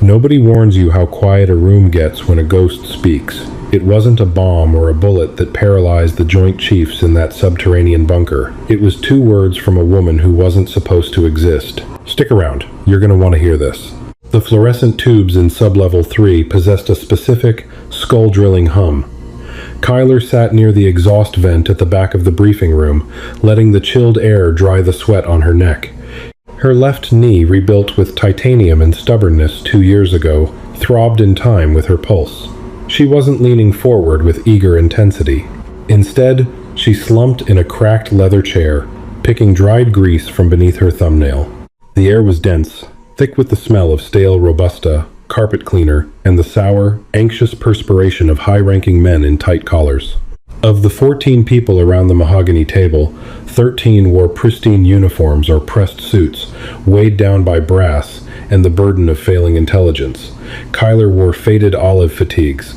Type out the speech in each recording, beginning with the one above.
Nobody warns you how quiet a room gets when a ghost speaks. It wasn't a bomb or a bullet that paralyzed the Joint Chiefs in that subterranean bunker. It was 2 words from a woman who wasn't supposed to exist. Stick around, you're gonna want to hear this. The fluorescent tubes in sublevel 3 possessed a specific, skull-drilling hum. Kyler sat near the exhaust vent at the back of the briefing room, letting the chilled air dry the sweat on her neck. Her left knee, rebuilt with titanium and stubbornness 2 years ago, throbbed in time with her pulse. She wasn't leaning forward with eager intensity. Instead, she slumped in a cracked leather chair, picking dried grease from beneath her thumbnail. The air was dense, thick with the smell of stale Robusta, carpet cleaner, and the sour, anxious perspiration of high-ranking men in tight collars. Of the 14 people around the mahogany table, 13 wore pristine uniforms or pressed suits, weighed down by brass and the burden of failing intelligence. Kyler wore faded olive fatigues.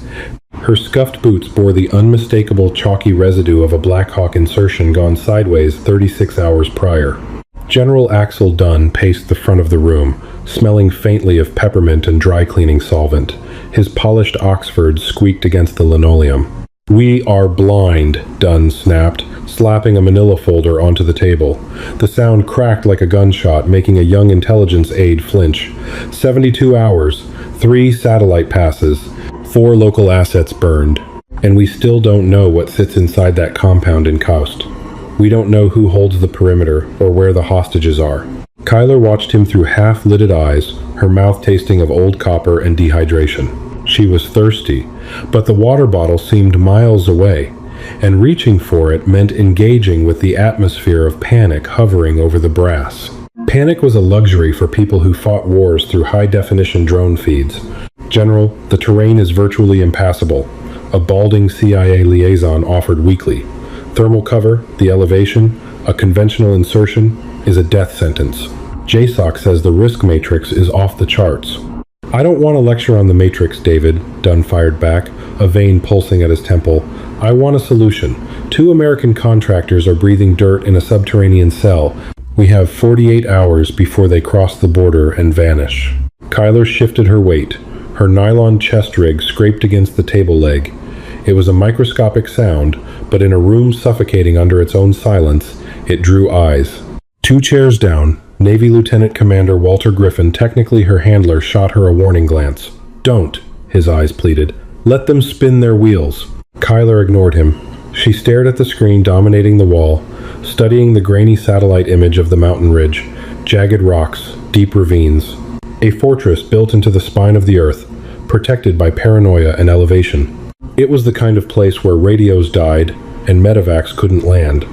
Her scuffed boots bore the unmistakable chalky residue of a Blackhawk insertion gone sideways 36 hours prior. General Axel Dunn paced the front of the room, smelling faintly of peppermint and dry-cleaning solvent. His polished Oxford squeaked against the linoleum. "We are blind," Dunn snapped, slapping a manila folder onto the table. The sound cracked like a gunshot, making a young intelligence aide flinch. 72 hours, 3 satellite passes, 4 local assets burned. And we still don't know what sits inside that compound in Kaust. We don't know who holds the perimeter or where the hostages are. Kyler watched him through half-lidded eyes, her mouth tasting of old copper and dehydration. She was thirsty, but the water bottle seemed miles away, and reaching for it meant engaging with the atmosphere of panic hovering over the brass. Panic was a luxury for people who fought wars through high-definition drone feeds. "General, the terrain is virtually impassable," a balding CIA liaison offered weakly. "Thermal cover, the elevation, a conventional insertion, is a death sentence. JSOC says the risk matrix is off the charts." "I don't want to lecture on the matrix, David," Dunn fired back, a vein pulsing at his temple. "I want a solution. 2 American contractors are breathing dirt in a subterranean cell. We have 48 hours before they cross the border and vanish." Kyler shifted her weight. Her nylon chest rig scraped against the table leg. It was a microscopic sound, but in a room suffocating under its own silence, it drew eyes. 2 chairs down, Navy Lieutenant Commander Walter Griffin, technically her handler, shot her a warning glance. "Don't," his eyes pleaded. "Let them spin their wheels." Kyler ignored him. She stared at the screen dominating the wall, studying the grainy satellite image of the mountain ridge, jagged rocks, deep ravines. A fortress built into the spine of the earth, protected by paranoia and elevation. It was the kind of place where radios died and medevacs couldn't land.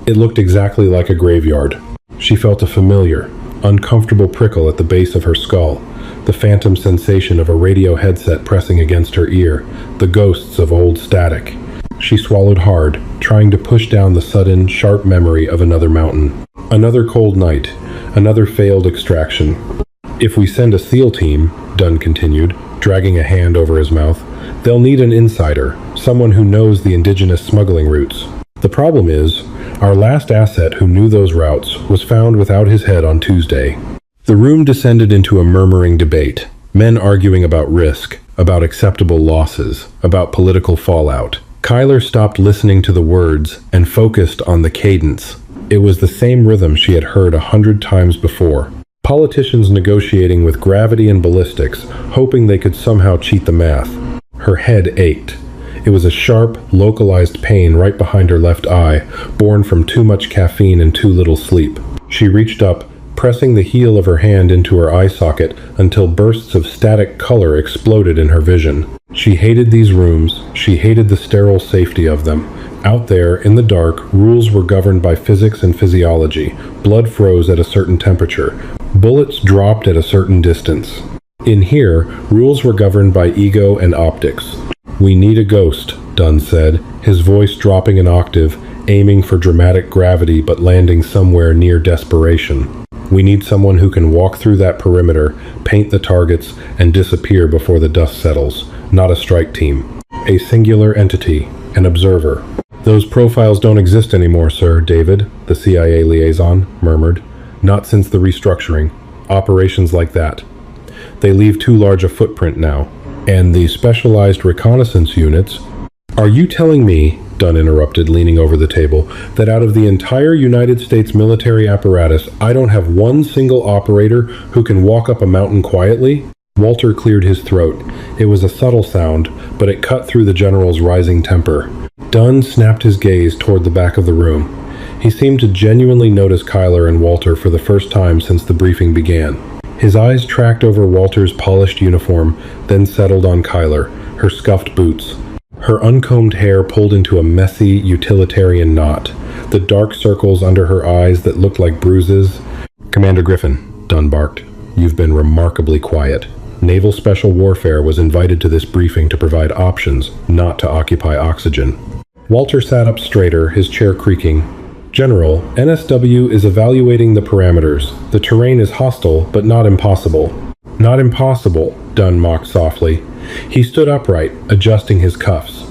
It looked exactly like a graveyard. She felt a familiar, uncomfortable prickle at the base of her skull, the phantom sensation of a radio headset pressing against her ear, the ghosts of old static. She swallowed hard, trying to push down the sudden, sharp memory of another mountain. Another cold night, another failed extraction. "If we send a SEAL team," Dunn continued, dragging a hand over his mouth, "they'll need an insider, someone who knows the indigenous smuggling routes. The problem is, our last asset who knew those routes was found without his head on Tuesday." The room descended into a murmuring debate, men arguing about risk, about acceptable losses, about political fallout. Kyler stopped listening to the words and focused on the cadence. It was the same rhythm she had heard 100 times before. Politicians negotiating with gravity and ballistics, hoping they could somehow cheat the math. Her head ached. It was a sharp, localized pain right behind her left eye, born from too much caffeine and too little sleep. She reached up, pressing the heel of her hand into her eye socket until bursts of static color exploded in her vision. She hated these rooms. She hated the sterile safety of them. Out there, in the dark, rules were governed by physics and physiology. Blood froze at a certain temperature. Bullets dropped at a certain distance. In here, rules were governed by ego and optics. "We need a ghost," Dunn said, his voice dropping an octave, aiming for dramatic gravity but landing somewhere near desperation. "We need someone who can walk through that perimeter, paint the targets, and disappear before the dust settles. Not a strike team. A singular entity, an observer." "Those profiles don't exist anymore, sir, David," the CIA liaison murmured. "Not since the restructuring. Operations like that." They leave too large a footprint now. And the specialized reconnaissance units... Are you telling me, Dunn interrupted, leaning over the table, that out of the entire United States military apparatus, I don't have one single operator who can walk up a mountain quietly? Walter cleared his throat. It was a subtle sound, but it cut through the general's rising temper. Dunn snapped his gaze toward the back of the room. He seemed to genuinely notice Kyler and Walter for the first time since the briefing began. His eyes tracked over Walter's polished uniform, then settled on Kyler, her scuffed boots. Her uncombed hair pulled into a messy, utilitarian knot, the dark circles under her eyes that looked like bruises. "Commander Griffin," Dunn barked, "you've been remarkably quiet. Naval Special Warfare was invited to this briefing to provide options, not to occupy oxygen." Walter sat up straighter, his chair creaking. "General, NSW is evaluating the parameters. The terrain is hostile, but not impossible." "Not impossible," Dunn mocked softly. He stood upright, adjusting his cuffs.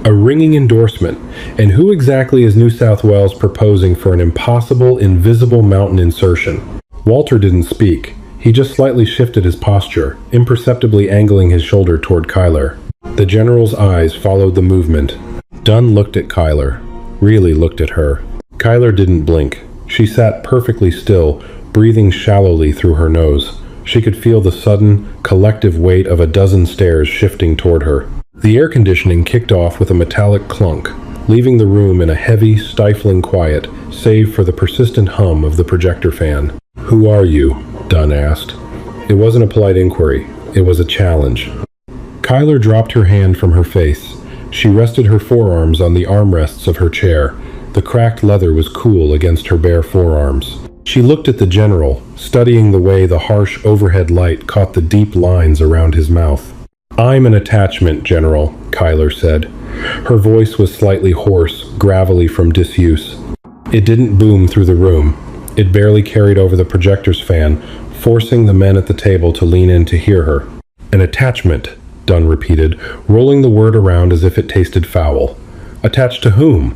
A ringing endorsement. And who exactly is New South Wales proposing for an impossible, invisible mountain insertion? Walter didn't speak. He just slightly shifted his posture, imperceptibly angling his shoulder toward Kyler. The general's eyes followed the movement. Dunn looked at Kyler. Really looked at her. Kyler didn't blink. She sat perfectly still, breathing shallowly through her nose. She could feel the sudden, collective weight of a dozen stairs shifting toward her. The air conditioning kicked off with a metallic clunk, leaving the room in a heavy, stifling quiet, save for the persistent hum of the projector fan. "Who are you?" Dunn asked. It wasn't a polite inquiry. It was a challenge. Kyler dropped her hand from her face. She rested her forearms on the armrests of her chair. The cracked leather was cool against her bare forearms. She looked at the general, studying the way the harsh overhead light caught the deep lines around his mouth. "I'm an attachment, General," Kyler said. Her voice was slightly hoarse, gravelly from disuse. It didn't boom through the room. It barely carried over the projector's fan, forcing the men at the table to lean in to hear her. "An attachment," Dunn repeated, rolling the word around as if it tasted foul. "Attached to whom?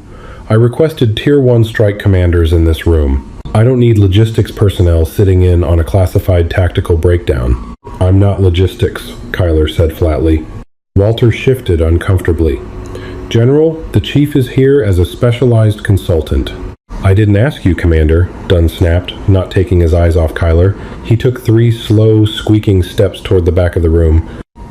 I requested Tier 1 strike commanders in this room. I don't need logistics personnel sitting in on a classified tactical breakdown." "I'm not logistics," Kyler said flatly. Walter shifted uncomfortably. "General, the chief is here as a specialized consultant." "I didn't ask you, Commander," Dunn snapped, not taking his eyes off Kyler. He took 3 slow, squeaking steps toward the back of the room.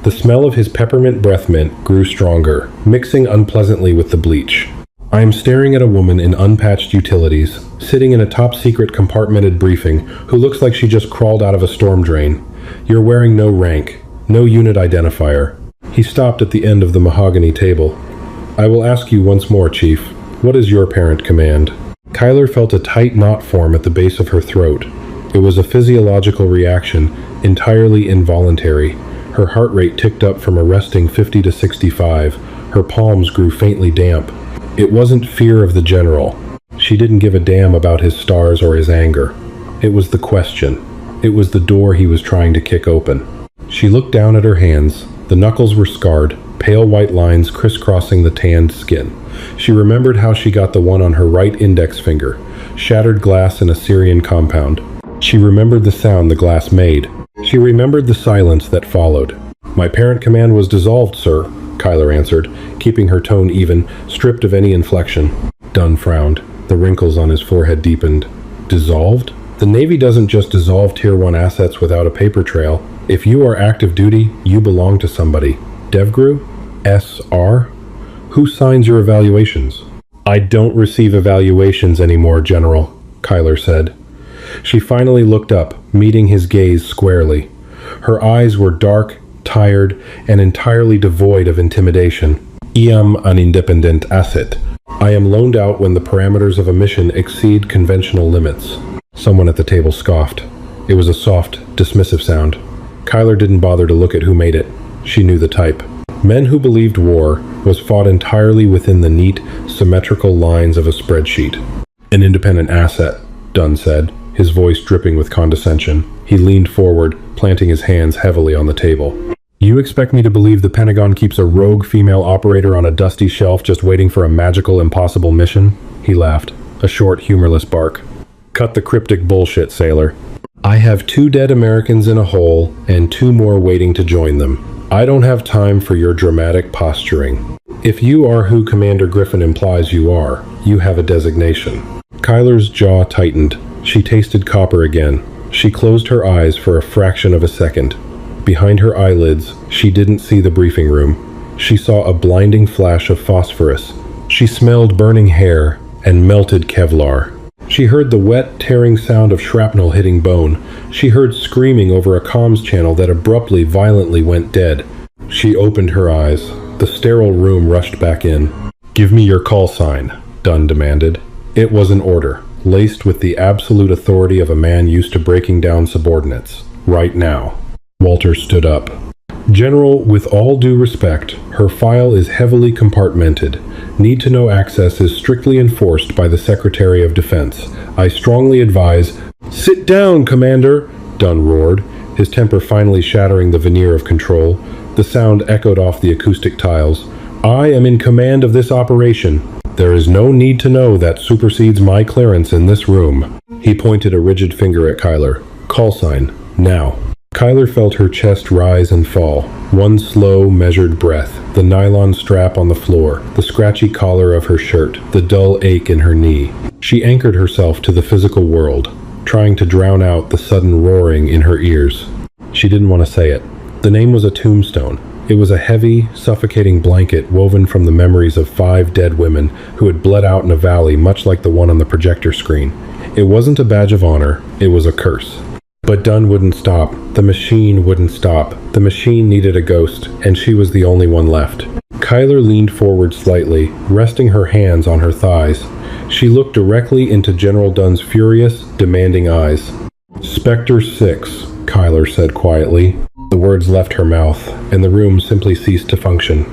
The smell of his peppermint breath mint grew stronger, mixing unpleasantly with the bleach. "I am staring at a woman in unpatched utilities, sitting in a top-secret compartmented briefing, who looks like she just crawled out of a storm drain. You're wearing no rank, no unit identifier." He stopped at the end of the mahogany table. "I will ask you once more, Chief. What is your apparent command?" Kyler felt a tight knot form at the base of her throat. It was a physiological reaction, entirely involuntary. Her heart rate ticked up from a resting 50 to 65. Her palms grew faintly damp. It wasn't fear of the general. She didn't give a damn about his stars or his anger. It was the question. It was the door he was trying to kick open. She looked down at her hands. The knuckles were scarred, pale white lines crisscrossing the tanned skin. She remembered how she got the one on her right index finger, shattered glass in a Syrian compound. She remembered the sound the glass made. She remembered the silence that followed. "My parent command was dissolved, sir," Kyler answered, keeping her tone even, stripped of any inflection. Dunn frowned. The wrinkles on his forehead deepened. "Dissolved? The Navy doesn't just dissolve Tier 1 assets without a paper trail. If you are active duty, you belong to somebody. DevGru? SR? Who signs your evaluations?" "I don't receive evaluations anymore, General," Kyler said. She finally looked up, meeting his gaze squarely. Her eyes were dark, tired, and entirely devoid of intimidation. "I am an independent asset. I am loaned out when the parameters of a mission exceed conventional limits." Someone at the table scoffed. It was a soft, dismissive sound. Kyler didn't bother to look at who made it. She knew the type. Men who believed war was fought entirely within the neat, symmetrical lines of a spreadsheet. "An independent asset," Dunn said, his voice dripping with condescension. He leaned forward, planting his hands heavily on the table. "You expect me to believe the Pentagon keeps a rogue female operator on a dusty shelf just waiting for a magical, impossible mission?" He laughed, a short, humorless bark. "Cut the cryptic bullshit, sailor." I have 2 dead Americans in a hole and 2 more waiting to join them. I don't have time for your dramatic posturing. If you are who Commander Griffin implies you are, you have a designation." Kyler's jaw tightened. She tasted copper again. She closed her eyes for a fraction of a second. Behind her eyelids, she didn't see the briefing room. She saw a blinding flash of phosphorus. She smelled burning hair and melted Kevlar. She heard the wet, tearing sound of shrapnel hitting bone. She heard screaming over a comms channel that abruptly, violently went dead. She opened her eyes. The sterile room rushed back in. "Give me your call sign," Dunn demanded. It was an order, laced with the absolute authority of a man used to breaking down subordinates. "Right now." Walter stood up. "General, with all due respect, her file is heavily compartmented. Need-to-know access is strictly enforced by the Secretary of Defense. I strongly advise—" "Sit down, Commander!" Dunn roared, his temper finally shattering the veneer of control. The sound echoed off the acoustic tiles. "I am in command of this operation. There is no need to know that supersedes my clearance in this room." He pointed a rigid finger at Kyler. "Call sign, now." Kyler felt her chest rise and fall. One slow, measured breath. The nylon strap on the floor, the scratchy collar of her shirt, the dull ache in her knee. She anchored herself to the physical world, trying to drown out the sudden roaring in her ears. She didn't want to say it. The name was a tombstone. It was a heavy, suffocating blanket woven from the memories of 5 dead women who had bled out in a valley much like the one on the projector screen. It wasn't a badge of honor, it was a curse. But Dunn wouldn't stop. The machine wouldn't stop. The machine needed a ghost, and she was the only one left. Kyler leaned forward slightly, resting her hands on her thighs. She looked directly into General Dunn's furious, demanding eyes. "Specter 6, Kyler said quietly. The words left her mouth, and the room simply ceased to function.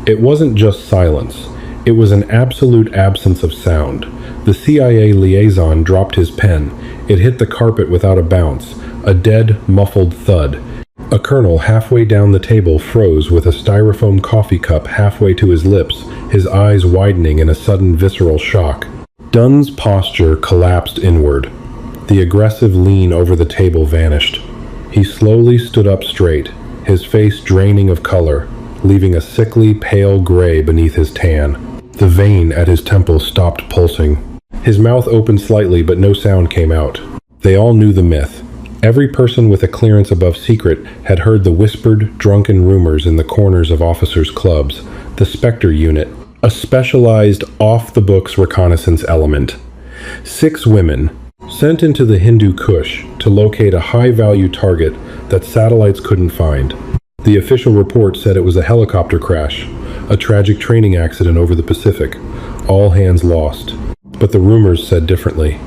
It wasn't just silence. It was an absolute absence of sound. The CIA liaison dropped his pen. It hit the carpet without a bounce, a dead, muffled thud. A colonel halfway down the table froze with a styrofoam coffee cup halfway to his lips, his eyes widening in a sudden visceral shock. Dunn's posture collapsed inward. The aggressive lean over the table vanished. He slowly stood up straight, his face draining of color, leaving a sickly, pale gray beneath his tan. The vein at his temple stopped pulsing. His mouth opened slightly, but no sound came out. They all knew the myth. Every person with a clearance above secret had heard the whispered, drunken rumors in the corners of officers' clubs. The Specter unit, a specialized, off-the-books reconnaissance element. 6 women, sent into the Hindu Kush to locate a high-value target that satellites couldn't find. The official report said it was a helicopter crash, a tragic training accident over the Pacific. All hands lost. But the rumors said differently.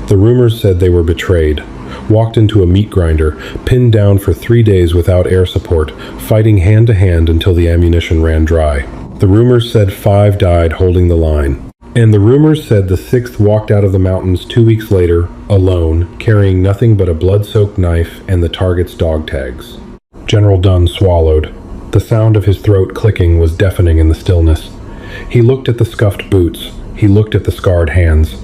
The rumors said they were betrayed, walked into a meat grinder, pinned down for 3 days without air support, fighting hand-to-hand until the ammunition ran dry. The rumors said 5 died holding the line. And the rumors said the 6th walked out of the mountains 2 weeks later, alone, carrying nothing but a blood-soaked knife and the target's dog tags. General Dunn swallowed. The sound of his throat clicking was deafening in the stillness. He looked at the scuffed boots. He looked at the scarred hands.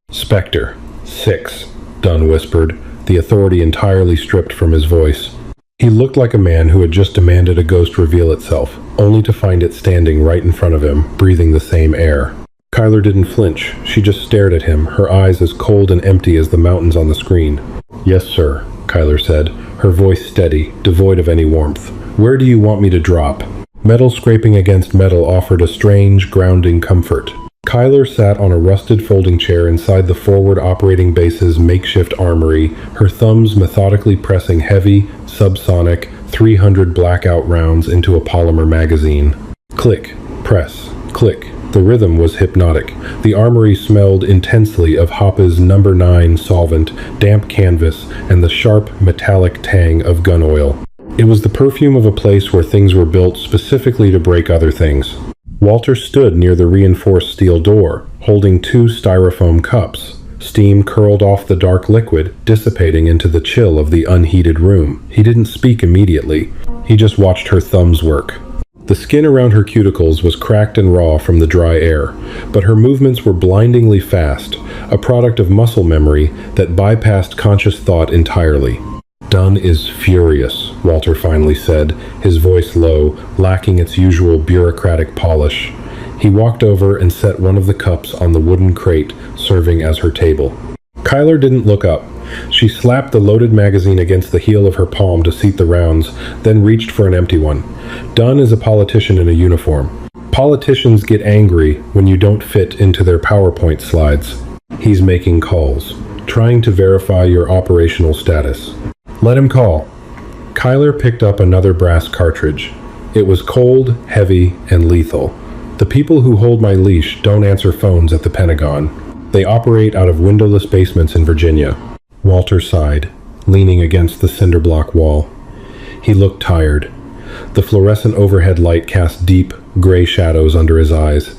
"Specter 6, Dunn whispered, the authority entirely stripped from his voice. He looked like a man who had just demanded a ghost reveal itself, only to find it standing right in front of him, breathing the same air. Kyler didn't flinch. She just stared at him, her eyes as cold and empty as the mountains on the screen. "Yes, sir," Kyler said, her voice steady, devoid of any warmth. "Where do you want me to drop?" Metal scraping against metal offered a strange, grounding comfort. Kyler sat on a rusted folding chair inside the forward operating base's makeshift armory, her thumbs methodically pressing heavy, subsonic, 300 blackout rounds into a polymer magazine. Click, press, click. The rhythm was hypnotic. The armory smelled intensely of Hoppe's No. 9 solvent, damp canvas, and the sharp, metallic tang of gun oil. It was the perfume of a place where things were built specifically to break other things. Walter stood near the reinforced steel door, holding 2 styrofoam cups. Steam curled off the dark liquid, dissipating into the chill of the unheated room. He didn't speak immediately. He just watched her thumbs work. The skin around her cuticles was cracked and raw from the dry air, but her movements were blindingly fast, a product of muscle memory that bypassed conscious thought entirely. "Dunn is furious," Walter finally said, his voice low, lacking its usual bureaucratic polish. He walked over and set one of the cups on the wooden crate serving as her table. Kyler didn't look up. She slapped the loaded magazine against the heel of her palm to seat the rounds, then reached for an empty one. Dunn is a politician in a uniform. Politicians get angry when you don't fit into their PowerPoint slides. He's making calls, trying to verify your operational status. Let him call. Kyler picked up another brass cartridge. It was cold, heavy, and lethal. The people who hold my leash don't answer phones at the Pentagon. They operate out of windowless basements in Virginia. Walter sighed, leaning against the cinder block wall. He looked tired. The fluorescent overhead light cast deep, gray shadows under his eyes.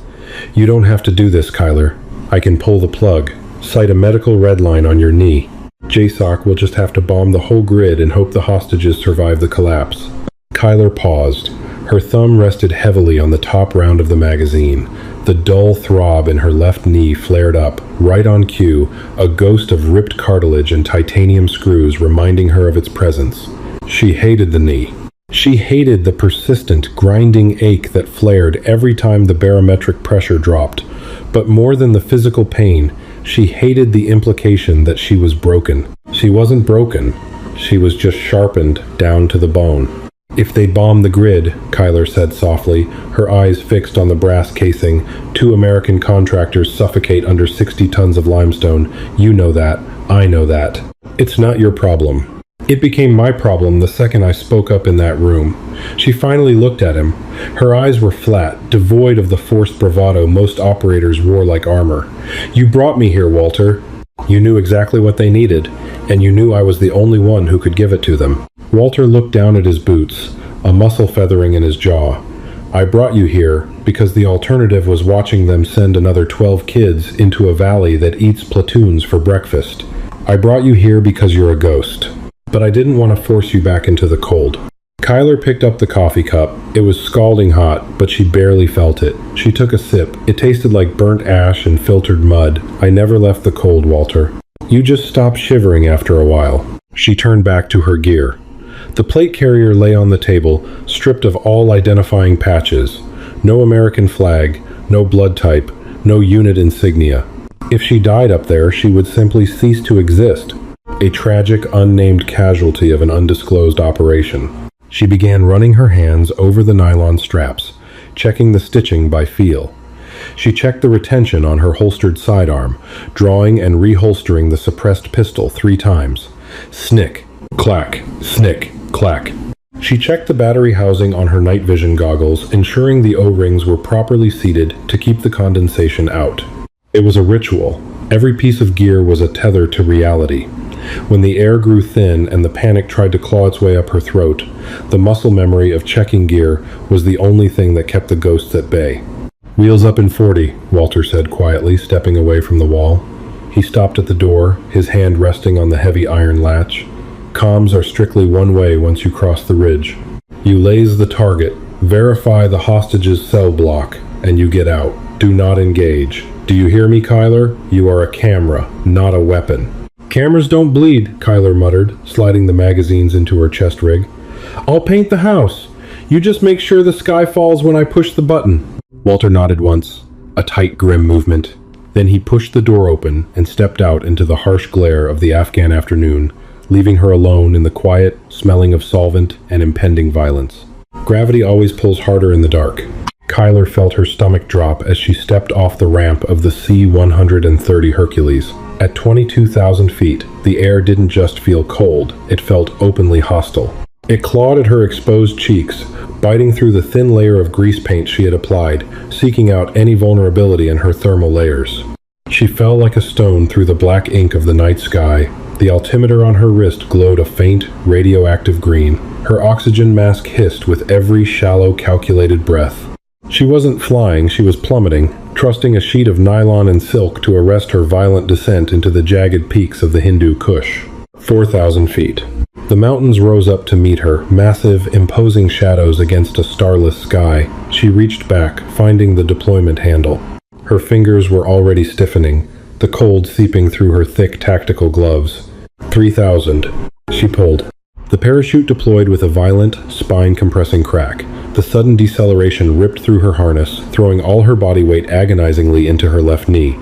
"You don't have to do this, Kyler. I can pull the plug. Cite a medical red line on your knee. JSOC will just have to bomb the whole grid and hope the hostages survive the collapse." Kyler paused. Her thumb rested heavily on the top round of the magazine. The dull throb in her left knee flared up, right on cue, a ghost of ripped cartilage and titanium screws reminding her of its presence. She hated the knee. She hated the persistent, grinding ache that flared every time the barometric pressure dropped. But more than the physical pain, she hated the implication that she was broken. She wasn't broken. She was just sharpened down to the bone. "If they bomb the grid," Kyler said softly, her eyes fixed on the brass casing, "2 American contractors suffocate under 60 tons of limestone. You know that. I know that. It's not your problem. It became my problem the second I spoke up in that room." She finally looked at him. Her eyes were flat, devoid of the forced bravado most operators wore like armor. "You brought me here, Walter. You knew exactly what they needed, and you knew I was the only one who could give it to them." Walter looked down at his boots, a muscle feathering in his jaw. "I brought you here because the alternative was watching them send another 12 kids into a valley that eats platoons for breakfast. I brought you here because you're a ghost. But I didn't want to force you back into the cold." Kyler picked up the coffee cup. It was scalding hot, but she barely felt it. She took a sip. It tasted like burnt ash and filtered mud. "I never left the cold, Walter. You just stopped shivering after a while." She turned back to her gear. The plate carrier lay on the table, stripped of all identifying patches. No American flag, no blood type, no unit insignia. If she died up there, she would simply cease to exist. A tragic, unnamed casualty of an undisclosed operation. She began running her hands over the nylon straps, checking the stitching by feel. She checked the retention on her holstered sidearm, drawing and reholstering the suppressed pistol 3 times. Snick, clack, snick, clack. She checked the battery housing on her night vision goggles, ensuring the O-rings were properly seated to keep the condensation out. It was a ritual. Every piece of gear was a tether to reality. When the air grew thin and the panic tried to claw its way up her throat, the muscle memory of checking gear was the only thing that kept the ghosts at bay. "Wheels up in 40, Walter said quietly, stepping away from the wall. He stopped at the door, his hand resting on the heavy iron latch. "Comms are strictly one way once you cross the ridge. You laze the target, verify the hostage's cell block, and you get out. Do not engage. Do you hear me, Kyler? You are a camera, not a weapon." "Cameras don't bleed," Kyler muttered, sliding the magazines into her chest rig. "I'll paint the house. You just make sure the sky falls when I push the button." Walter nodded once, a tight, grim movement. Then he pushed the door open and stepped out into the harsh glare of the Afghan afternoon, leaving her alone in the quiet, smelling of solvent and impending violence. Gravity always pulls harder in the dark. Kyler felt her stomach drop as she stepped off the ramp of the C-130 Hercules. At 22,000 feet, the air didn't just feel cold, it felt openly hostile. It clawed at her exposed cheeks, biting through the thin layer of grease paint she had applied, seeking out any vulnerability in her thermal layers. She fell like a stone through the black ink of the night sky. The altimeter on her wrist glowed a faint, radioactive green. Her oxygen mask hissed with every shallow, calculated breath. She wasn't flying, she was plummeting, trusting a sheet of nylon and silk to arrest her violent descent into the jagged peaks of the Hindu Kush. 4,000 feet. The mountains rose up to meet her, massive, imposing shadows against a starless sky. She reached back, finding the deployment handle. Her fingers were already stiffening, the cold seeping through her thick tactical gloves. 3,000. She pulled. The parachute deployed with a violent, spine-compressing crack. The sudden deceleration ripped through her harness, throwing all her body weight agonizingly into her left knee.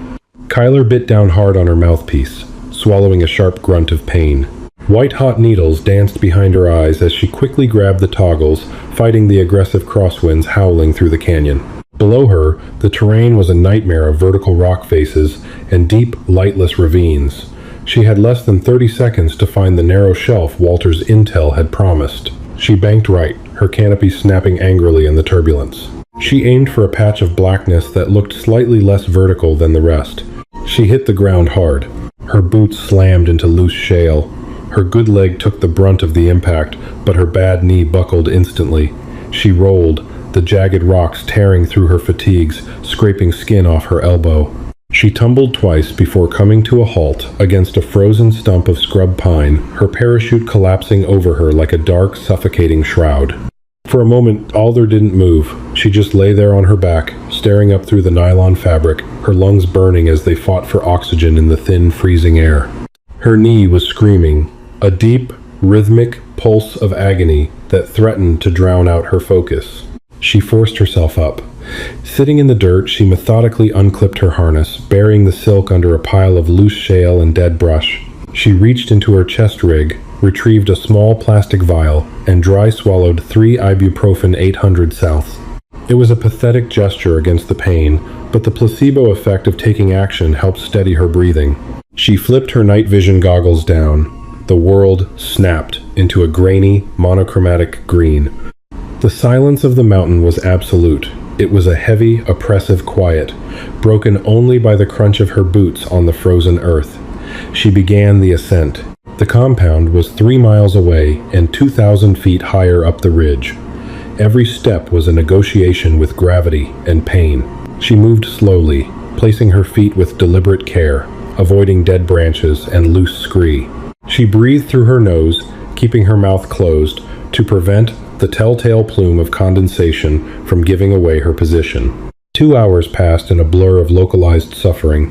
Kyler bit down hard on her mouthpiece, swallowing a sharp grunt of pain. White-hot needles danced behind her eyes as she quickly grabbed the toggles, fighting the aggressive crosswinds howling through the canyon. Below her, the terrain was a nightmare of vertical rock faces and deep, lightless ravines. She had less than 30 seconds to find the narrow shelf Walter's intel had promised. She banked right, her canopy snapping angrily in the turbulence. She aimed for a patch of blackness that looked slightly less vertical than the rest. She hit the ground hard. Her boots slammed into loose shale. Her good leg took the brunt of the impact, but her bad knee buckled instantly. She rolled, the jagged rocks tearing through her fatigues, scraping skin off her elbow. She tumbled twice before coming to a halt against a frozen stump of scrub pine, her parachute collapsing over her like a dark, suffocating shroud. For a moment, Alder didn't move. She just lay there on her back, staring up through the nylon fabric, her lungs burning as they fought for oxygen in the thin, freezing air. Her knee was screaming, a deep, rhythmic pulse of agony that threatened to drown out her focus. She forced herself up. Sitting in the dirt, she methodically unclipped her harness, burying the silk under a pile of loose shale and dead brush. She reached into her chest rig, retrieved a small plastic vial, and dry swallowed 3 ibuprofen 800 South. It was a pathetic gesture against the pain, but the placebo effect of taking action helped steady her breathing. She flipped her night vision goggles down. The world snapped into a grainy, monochromatic green. The silence of the mountain was absolute. It was a heavy, oppressive quiet, broken only by the crunch of her boots on the frozen earth. She began the ascent. The compound was 3 miles away and 2,000 feet higher up the ridge. Every step was a negotiation with gravity and pain. She moved slowly, placing her feet with deliberate care, avoiding dead branches and loose scree. She breathed through her nose, keeping her mouth closed, to prevent the telltale plume of condensation from giving away her position. 2 hours passed in a blur of localized suffering.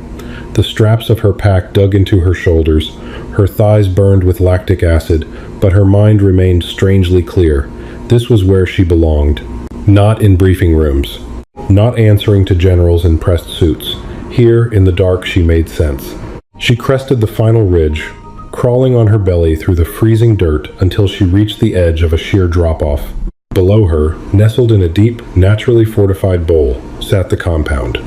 The straps of her pack dug into her shoulders, her thighs burned with lactic acid, but her mind remained strangely clear. This was where she belonged. Not in briefing rooms. Not answering to generals in pressed suits. Here, in the dark, she made sense. She crested the final ridge, crawling on her belly through the freezing dirt until she reached the edge of a sheer drop-off. Below her, nestled in a deep, naturally fortified bowl, sat the compound.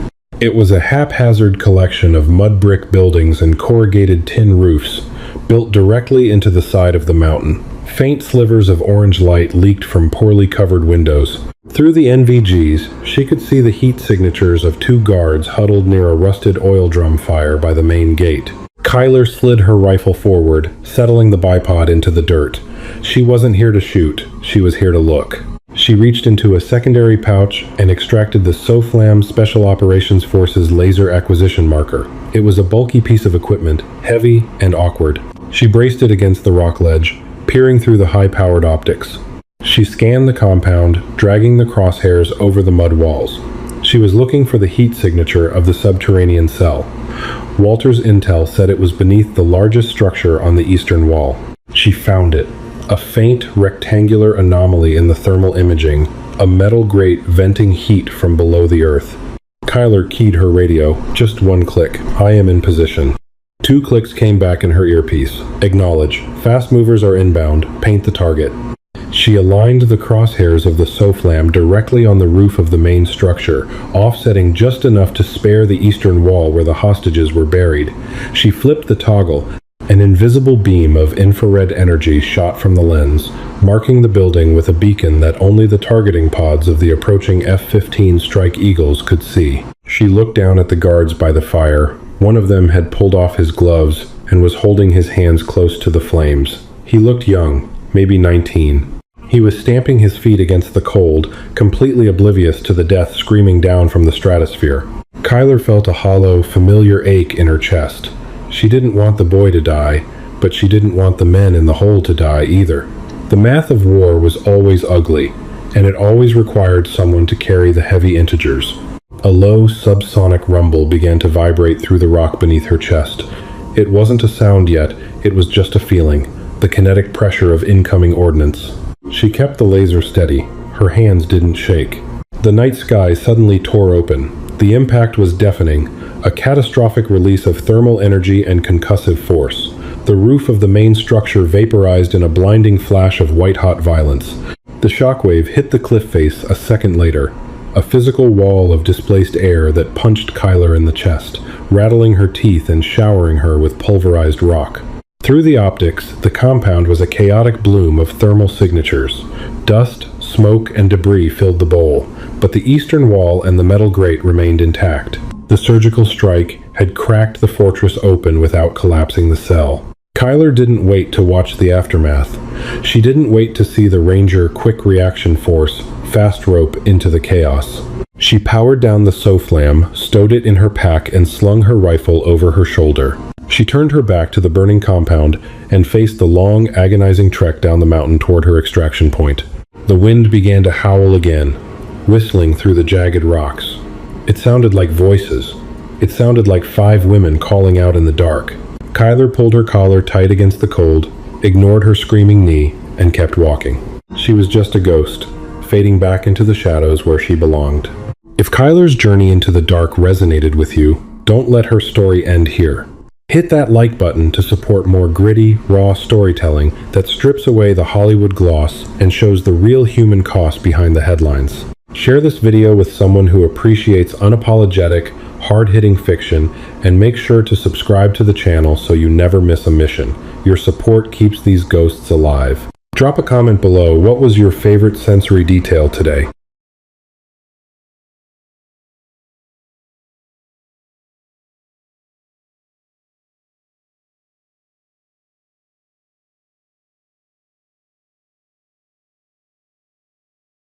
It was a haphazard collection of mud brick buildings and corrugated tin roofs, built directly into the side of the mountain. Faint slivers of orange light leaked from poorly covered windows. Through the NVGs, she could see the heat signatures of 2 guards huddled near a rusted oil drum fire by the main gate. Kyler slid her rifle forward, settling the bipod into the dirt. She wasn't here to shoot, she was here to look. She reached into a secondary pouch and extracted the SOFLAM Special Operations Force's laser acquisition marker. It was a bulky piece of equipment, heavy and awkward. She braced it against the rock ledge, peering through the high-powered optics. She scanned the compound, dragging the crosshairs over the mud walls. She was looking for the heat signature of the subterranean cell. Walter's intel said it was beneath the largest structure on the eastern wall. She found it. A faint, rectangular anomaly in the thermal imaging, a metal grate venting heat from below the earth. Kyler keyed her radio. Just 1 click. I am in position. 2 clicks came back in her earpiece. Acknowledge. Fast movers are inbound. Paint the target. She aligned the crosshairs of the SOFLAM directly on the roof of the main structure, offsetting just enough to spare the eastern wall where the hostages were buried. She flipped the toggle. An invisible beam of infrared energy shot from the lens, marking the building with a beacon that only the targeting pods of the approaching F-15 Strike Eagles could see. She looked down at the guards by the fire. One of them had pulled off his gloves and was holding his hands close to the flames. He looked young, maybe 19. He was stamping his feet against the cold, completely oblivious to the death screaming down from the stratosphere. Kyler felt a hollow, familiar ache in her chest. She didn't want the boy to die, but she didn't want the men in the hole to die either. The math of war was always ugly, and it always required someone to carry the heavy integers. A low, subsonic rumble began to vibrate through the rock beneath her chest. It wasn't a sound yet, it was just a feeling, the kinetic pressure of incoming ordnance. She kept the laser steady. Her hands didn't shake. The night sky suddenly tore open. The impact was deafening, a catastrophic release of thermal energy and concussive force. The roof of the main structure vaporized in a blinding flash of white-hot violence. The shockwave hit the cliff face a second later, a physical wall of displaced air that punched Kyler in the chest, rattling her teeth and showering her with pulverized rock. Through the optics, the compound was a chaotic bloom of thermal signatures. Dust, smoke, and debris filled the bowl, but the eastern wall and the metal grate remained intact. The surgical strike had cracked the fortress open without collapsing the cell. Kyler didn't wait to watch the aftermath. She didn't wait to see the Ranger quick reaction force fast rope into the chaos. She powered down the SOFLAM, stowed it in her pack, and slung her rifle over her shoulder. She turned her back to the burning compound and faced the long, agonizing trek down the mountain toward her extraction point. The wind began to howl again, whistling through the jagged rocks. It sounded like voices. It sounded like 5 women calling out in the dark. Kyler pulled her collar tight against the cold, ignored her screaming knee, and kept walking. She was just a ghost, fading back into the shadows where she belonged. If Kyler's journey into the dark resonated with you, don't let her story end here. Hit that like button to support more gritty, raw storytelling that strips away the Hollywood gloss and shows the real human cost behind the headlines. Share this video with someone who appreciates unapologetic, hard-hitting fiction, and make sure to subscribe to the channel so you never miss a mission. Your support keeps these ghosts alive. Drop a comment below. What was your favorite sensory detail today?